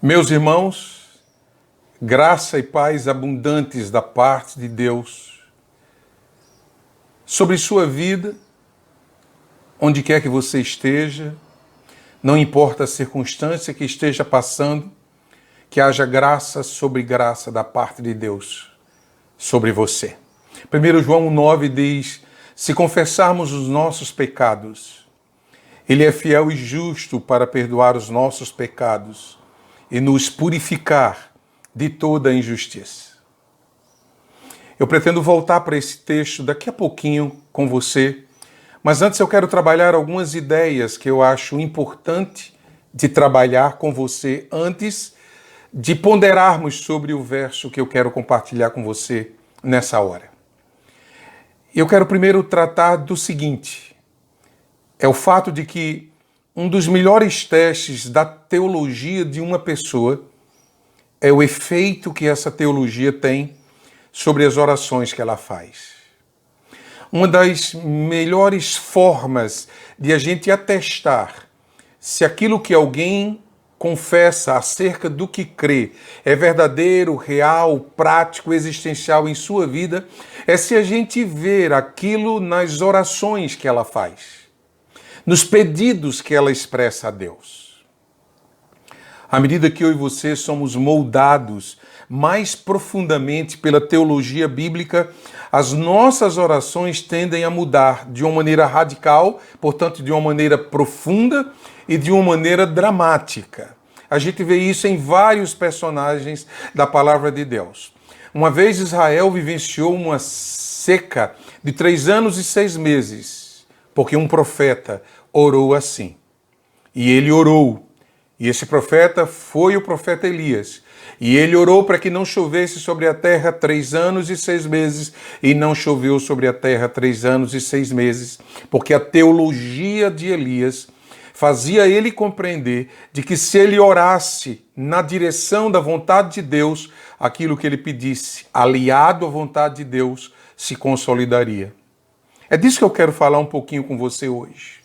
Meus irmãos, graça e paz abundantes da parte de Deus sobre sua vida, onde quer que você esteja, não importa a circunstância que esteja passando, que haja graça sobre graça da parte de Deus sobre você. 1 João 9 diz: se confessarmos os nossos pecados, Ele é fiel e justo para perdoar os nossos pecados e nos purificar de toda a injustiça. Eu pretendo voltar para esse texto daqui a pouquinho com você, mas antes eu quero trabalhar algumas ideias que eu acho importante de trabalhar com você antes de ponderarmos sobre o verso que eu quero compartilhar com você nessa hora. Eu quero primeiro tratar do seguinte: é o fato de que um dos melhores testes da teologia de uma pessoa é o efeito que essa teologia tem sobre as orações que ela faz. Uma das melhores formas de a gente atestar se aquilo que alguém confessa acerca do que crê é verdadeiro, real, prático, existencial em sua vida, é se a gente ver aquilo nas orações que ela faz, nos pedidos que ela expressa a Deus. À medida que eu e você somos moldados mais profundamente pela teologia bíblica, as nossas orações tendem a mudar de uma maneira radical, portanto, de uma maneira profunda e de uma maneira dramática. A gente vê isso em vários personagens da palavra de Deus. Uma vez Israel vivenciou uma seca de 3 anos e 6 meses, porque um profeta orou assim. E ele orou. E esse profeta foi o profeta Elias. E ele orou para que não chovesse sobre a terra 3 anos e 6 meses. E não choveu sobre a terra 3 anos e 6 meses. Porque a teologia de Elias fazia ele compreender de que se ele orasse na direção da vontade de Deus, aquilo que ele pedisse, aliado à vontade de Deus, se consolidaria. É disso que eu quero falar um pouquinho com você hoje.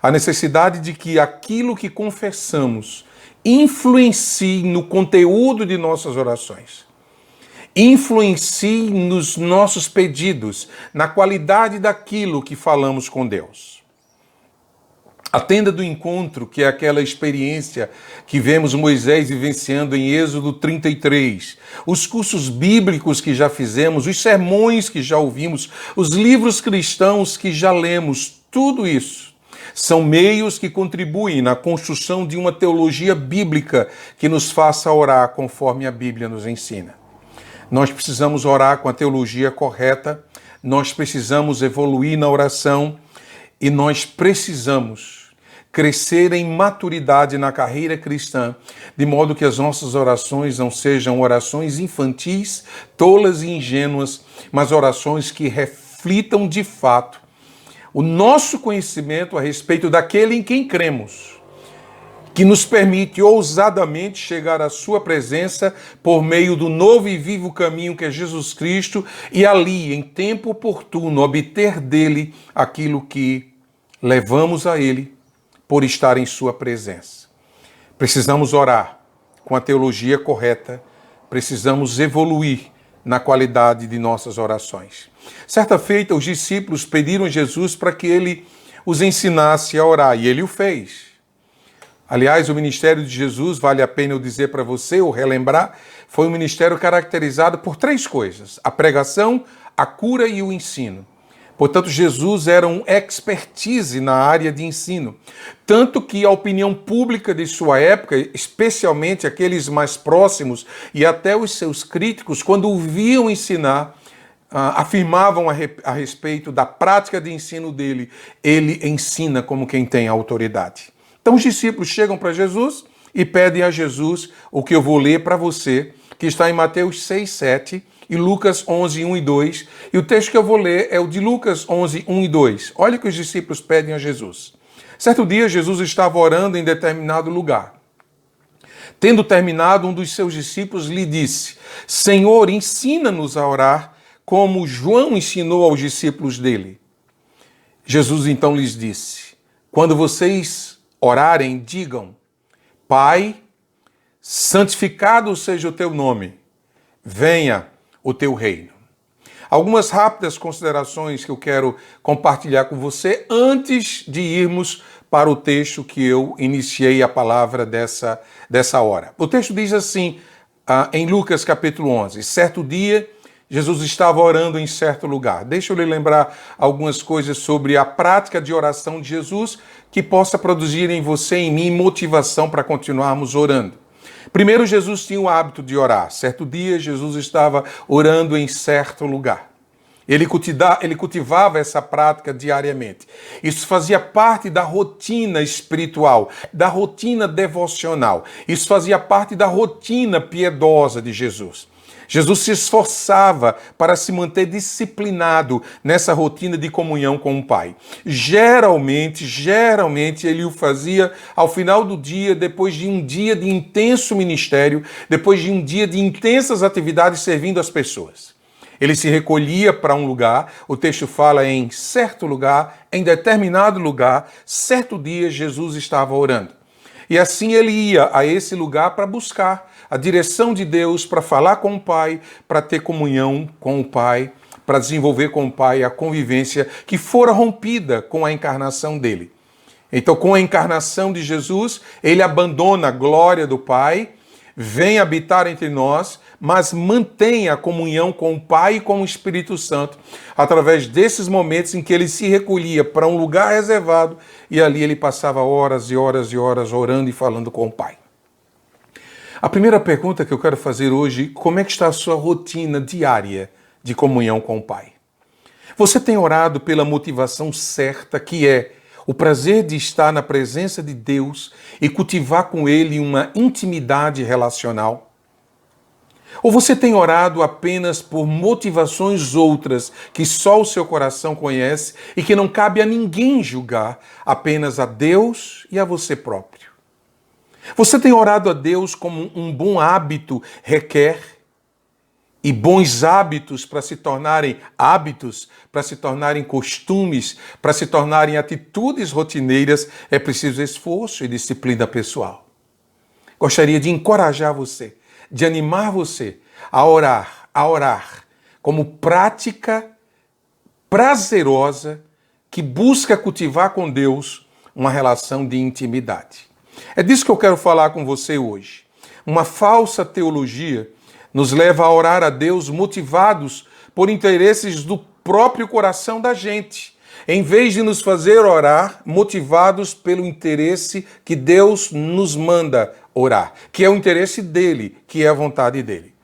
A necessidade de que aquilo que confessamos influencie no conteúdo de nossas orações, influencie nos nossos pedidos, na qualidade daquilo que falamos com Deus. A tenda do encontro, que é aquela experiência que vemos Moisés vivenciando em Êxodo 33, os cursos bíblicos que já fizemos, os sermões que já ouvimos, os livros cristãos que já lemos, tudo isso são meios que contribuem na construção de uma teologia bíblica que nos faça orar conforme a Bíblia nos ensina. Nós precisamos orar com a teologia correta, nós precisamos evoluir na oração e nós precisamos crescer em maturidade na carreira cristã, de modo que as nossas orações não sejam orações infantis, tolas e ingênuas, mas orações que reflitam de fato o nosso conhecimento a respeito daquele em quem cremos, que nos permite ousadamente chegar à sua presença por meio do novo e vivo caminho que é Jesus Cristo e ali, em tempo oportuno, obter dele aquilo que levamos a ele por estar em sua presença. Precisamos orar com a teologia correta, precisamos evoluir na qualidade de nossas orações. Certa feita, os discípulos pediram a Jesus para que ele os ensinasse a orar, e ele o fez. Aliás, o ministério de Jesus, vale a pena eu dizer para você, ou relembrar, foi um ministério caracterizado por 3 coisas: a pregação, a cura e o ensino. Portanto, Jesus era um expertise na área de ensino. Tanto que a opinião pública de sua época, especialmente aqueles mais próximos e até os seus críticos, quando o viam ensinar, afirmavam a respeito da prática de ensino dele: ele ensina como quem tem autoridade. Então os discípulos chegam para Jesus e pedem a Jesus o que eu vou ler para você, que está em Mateus 6, 7 e Lucas 11, 1 e 2. E o texto que eu vou ler é o de Lucas 11, 1 e 2. Olha o que os discípulos pedem a Jesus. Certo dia, Jesus estava orando em determinado lugar. Tendo terminado, um dos seus discípulos lhe disse: Senhor, ensina-nos a orar, como João ensinou aos discípulos dele. Jesus então lhes disse: quando vocês orarem, digam: Pai, santificado seja o teu nome, venha o teu reino. Algumas rápidas considerações que eu quero compartilhar com você antes de irmos para o texto que eu iniciei a palavra dessa hora. O texto diz assim, em Lucas capítulo 11, certo dia Jesus estava orando em certo lugar. Deixa eu lhe lembrar algumas coisas sobre a prática de oração de Jesus que possa produzir em você e em mim motivação para continuarmos orando. Primeiro, Jesus tinha o hábito de orar. Certo dia, Jesus estava orando em certo lugar. Ele cultivava essa prática diariamente. Isso fazia parte da rotina espiritual, da rotina devocional. Isso fazia parte da rotina piedosa de Jesus. Jesus se esforçava para se manter disciplinado nessa rotina de comunhão com o Pai. Geralmente ele o fazia ao final do dia, depois de um dia de intenso ministério, depois de um dia de intensas atividades servindo as pessoas. Ele se recolhia para um lugar, o texto fala em certo lugar, em determinado lugar, certo dia Jesus estava orando. E assim ele ia a esse lugar para buscar a direção de Deus, para falar com o Pai, para ter comunhão com o Pai, para desenvolver com o Pai a convivência que fora rompida com a encarnação dele. Então, com a encarnação de Jesus, ele abandona a glória do Pai, vem habitar entre nós, mas mantém a comunhão com o Pai e com o Espírito Santo, através desses momentos em que ele se recolhia para um lugar reservado e ali ele passava horas e horas e horas orando e falando com o Pai. A primeira pergunta que eu quero fazer hoje, como é que está a sua rotina diária de comunhão com o Pai? Você tem orado pela motivação certa, que é o prazer de estar na presença de Deus e cultivar com Ele uma intimidade relacional? Ou você tem orado apenas por motivações outras que só o seu coração conhece e que não cabe a ninguém julgar, apenas a Deus e a você próprio? Você tem orado a Deus como um bom hábito requer, e bons hábitos para se tornarem hábitos, para se tornarem costumes, para se tornarem atitudes rotineiras, é preciso esforço e disciplina pessoal. Gostaria de encorajar você, de animar você a orar como prática prazerosa que busca cultivar com Deus uma relação de intimidade. É disso que eu quero falar com você hoje. Uma falsa teologia nos leva a orar a Deus motivados por interesses do próprio coração da gente, em vez de nos fazer orar motivados pelo interesse que Deus nos manda orar, que é o interesse dele, que é a vontade dele.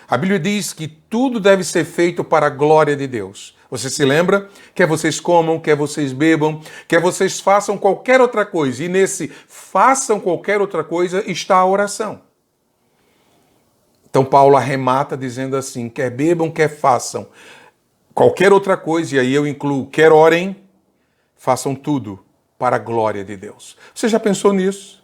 A Bíblia diz que tudo deve ser feito para a glória de Deus. Você se lembra? Quer vocês comam, quer vocês bebam, quer vocês façam qualquer outra coisa. E nesse façam qualquer outra coisa está a oração. Então Paulo arremata dizendo assim, quer bebam, quer façam qualquer outra coisa, e aí eu incluo, quer orem, façam tudo para a glória de Deus. Você já pensou nisso?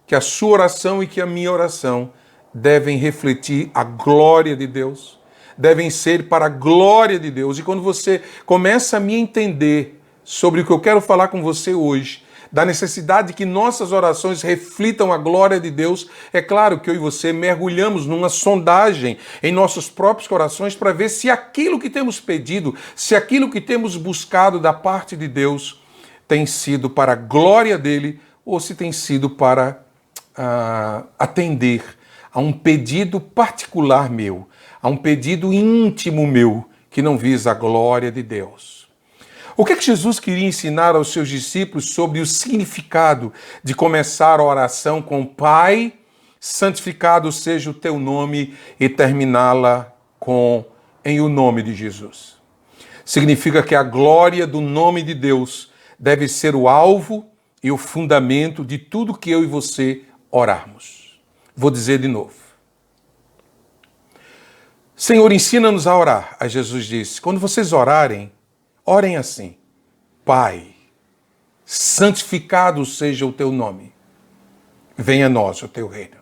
Que a sua oração e que a minha oração devem refletir a glória de Deus? Devem ser para a glória de Deus. E quando você começa a me entender sobre o que eu quero falar com você hoje, da necessidade de que nossas orações reflitam a glória de Deus, é claro que eu e você mergulhamos numa sondagem em nossos próprios corações para ver se aquilo que temos pedido, se aquilo que temos buscado da parte de Deus tem sido para a glória dele ou se tem sido para atender a um pedido particular meu, a um pedido íntimo meu que não visa a glória de Deus. O que Jesus queria ensinar aos seus discípulos sobre o significado de começar a oração com Pai, santificado seja o teu nome, e terminá-la com em o nome de Jesus? Significa que a glória do nome de Deus deve ser o alvo e o fundamento de tudo que eu e você orarmos. Vou dizer de novo. Senhor, ensina-nos a orar. Aí Jesus disse, quando vocês orarem, orem assim, Pai, santificado seja o teu nome, venha a nós o teu reino.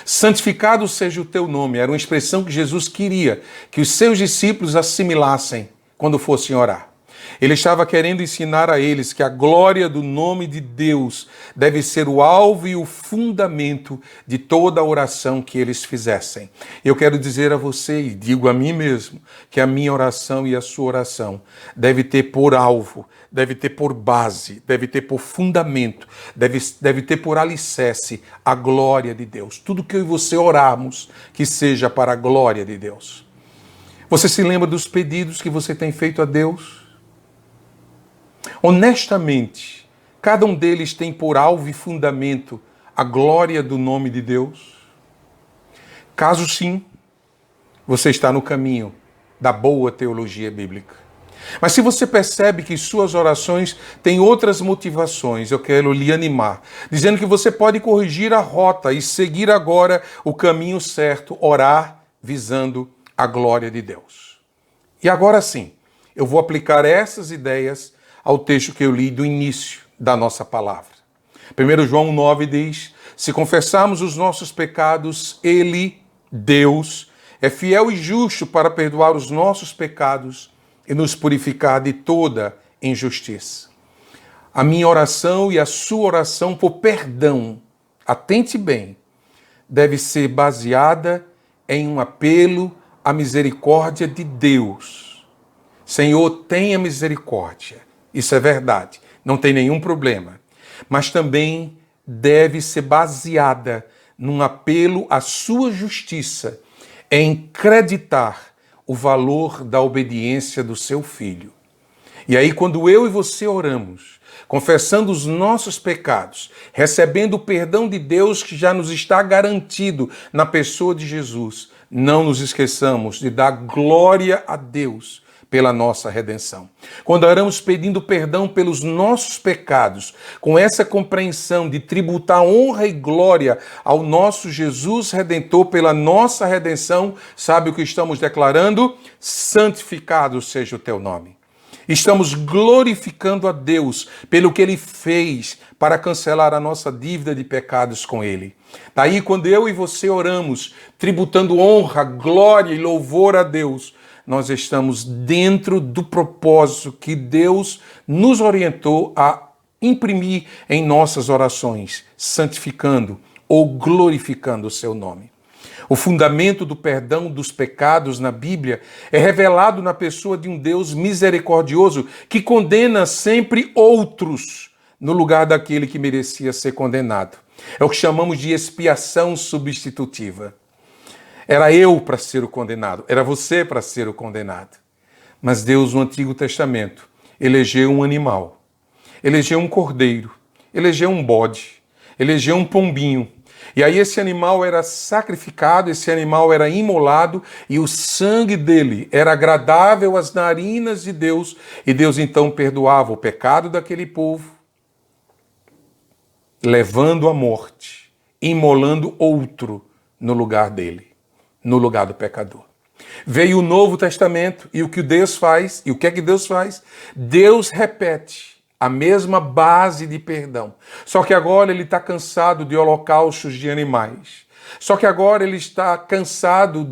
Santificado seja o teu nome, era uma expressão que Jesus queria que os seus discípulos assimilassem quando fossem orar. Ele estava querendo ensinar a eles que a glória do nome de Deus deve ser o alvo e o fundamento de toda a oração que eles fizessem. Eu quero dizer a você, e digo a mim mesmo, que a minha oração e a sua oração deve ter por alvo, deve ter por base, deve ter por fundamento, deve ter por alicerce a glória de Deus. Tudo que eu e você orarmos, que seja para a glória de Deus. Você se lembra dos pedidos que você tem feito a Deus? Honestamente, cada um deles tem por alvo e fundamento a glória do nome de Deus? Caso sim, você está no caminho da boa teologia bíblica. Mas se você percebe que suas orações têm outras motivações, eu quero lhe animar, dizendo que você pode corrigir a rota e seguir agora o caminho certo, orar visando a glória de Deus. E agora sim, eu vou aplicar essas ideias ao texto que eu li do início da nossa palavra. 1 João 9 diz, se confessarmos os nossos pecados, Ele, Deus, é fiel e justo para perdoar os nossos pecados e nos purificar de toda injustiça. A minha oração e a sua oração por perdão, atente bem, deve ser baseada em um apelo à misericórdia de Deus. Senhor, tenha misericórdia. Isso é verdade, não tem nenhum problema. Mas também deve ser baseada num apelo à sua justiça, em acreditar o valor da obediência do seu filho. E aí, quando eu e você oramos, confessando os nossos pecados, recebendo o perdão de Deus que já nos está garantido na pessoa de Jesus, não nos esqueçamos de dar glória a Deus pela nossa redenção. Quando oramos pedindo perdão pelos nossos pecados, com essa compreensão de tributar honra e glória ao nosso Jesus Redentor pela nossa redenção, sabe o que estamos declarando? Santificado seja o teu nome. Estamos glorificando a Deus pelo que Ele fez para cancelar a nossa dívida de pecados com Ele. Daí, quando eu e você oramos, tributando honra, glória e louvor a Deus, nós estamos dentro do propósito que Deus nos orientou a imprimir em nossas orações, santificando ou glorificando o seu nome. O fundamento do perdão dos pecados na Bíblia é revelado na pessoa de um Deus misericordioso que condena sempre outros no lugar daquele que merecia ser condenado. É o que chamamos de expiação substitutiva. Era eu para ser o condenado, era você para ser o condenado. Mas Deus, no Antigo Testamento, elegeu um animal, elegeu um cordeiro, elegeu um bode, elegeu um pombinho. E aí esse animal era sacrificado, esse animal era imolado e o sangue dele era agradável às narinas de Deus. E Deus então perdoava o pecado daquele povo, levando à morte, imolando outro no lugar dele, no lugar do pecador. Veio o Novo Testamento e o que Deus faz, e o que é que Deus faz? Deus repete a mesma base de perdão. Só que agora ele está cansado de holocaustos de animais. Só que agora ele está cansado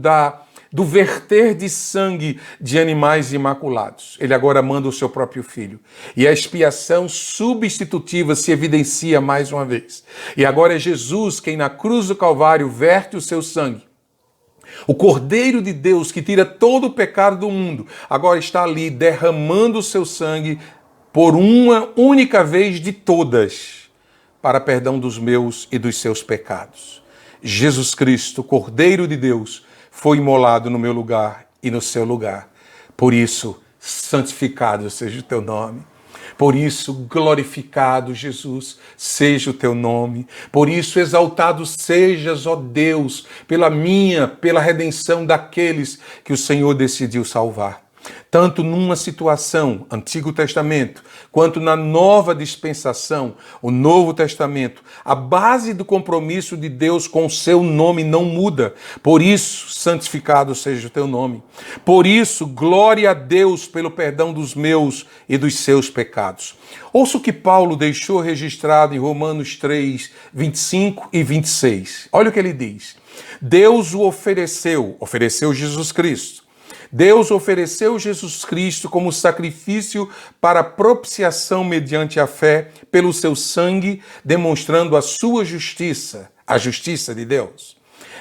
do verter de sangue de animais imaculados. Ele agora manda o seu próprio filho. E a expiação substitutiva se evidencia mais uma vez. E agora é Jesus quem na cruz do Calvário verte o seu sangue. O Cordeiro de Deus que tira todo o pecado do mundo, agora está ali derramando o seu sangue por uma única vez de todas, para perdão dos meus e dos seus pecados. Jesus Cristo, Cordeiro de Deus, foi imolado no meu lugar e no seu lugar. Por isso, santificado seja o teu nome. Por isso, glorificado, Jesus, seja o teu nome. Por isso, exaltado sejas, ó Deus, pela redenção daqueles que o Senhor decidiu salvar. Tanto numa situação, Antigo Testamento, quanto na nova dispensação, o Novo Testamento, a base do compromisso de Deus com o seu nome não muda. Por isso, santificado seja o teu nome. Por isso, glória a Deus pelo perdão dos meus e dos seus pecados. Ouça o que Paulo deixou registrado em Romanos 3, 25 e 26. Olha o que ele diz. Deus o ofereceu Jesus Cristo, Deus ofereceu Jesus Cristo como sacrifício para propiciação mediante a fé pelo seu sangue, demonstrando a sua justiça, a justiça de Deus.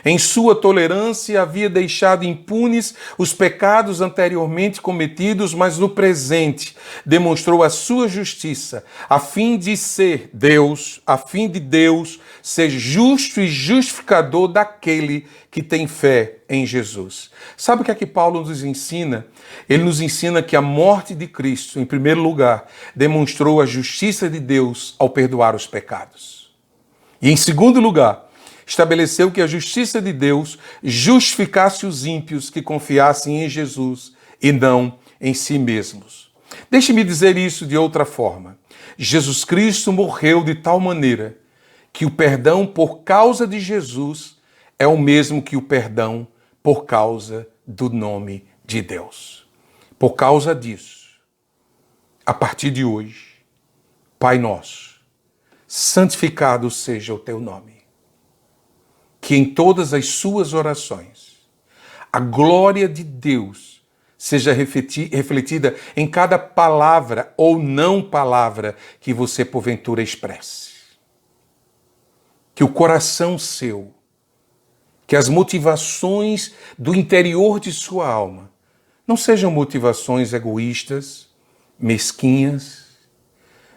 Em sua tolerância havia deixado impunes os pecados anteriormente cometidos, mas no presente demonstrou a sua justiça, a fim de Deus ser justo e justificador daquele que tem fé em Jesus. Sabe o que é que Paulo nos ensina? Ele nos ensina que a morte de Cristo, em primeiro lugar, demonstrou a justiça de Deus ao perdoar os pecados. E em segundo lugar, estabeleceu que a justiça de Deus justificasse os ímpios que confiassem em Jesus e não em si mesmos. Deixe-me dizer isso de outra forma. Jesus Cristo morreu de tal maneira que o perdão por causa de Jesus é o mesmo que o perdão por causa do nome de Deus. Por causa disso, a partir de hoje, Pai nosso, santificado seja o teu nome. Que em todas as suas orações, a glória de Deus seja refletida em cada palavra ou não palavra que você porventura expresse. Que o coração seu, que as motivações do interior de sua alma não sejam motivações egoístas, mesquinhas,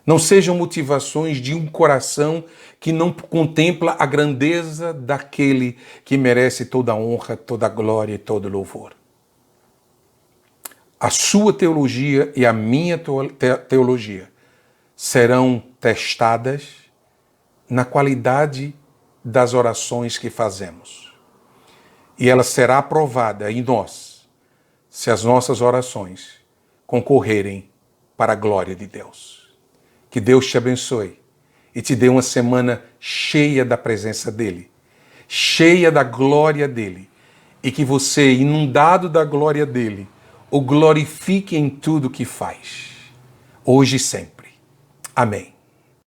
não sejam motivações de um coração que não contempla a grandeza daquele que merece toda a honra, toda a glória e todo o louvor. A sua teologia e a minha teologia serão testadas na qualidade das orações que fazemos. E ela será aprovada em nós se as nossas orações concorrerem para a glória de Deus. Que Deus te abençoe e te dê uma semana cheia da presença dEle, cheia da glória dEle, e que você, inundado da glória dEle, o glorifique em tudo que faz, hoje e sempre. Amém.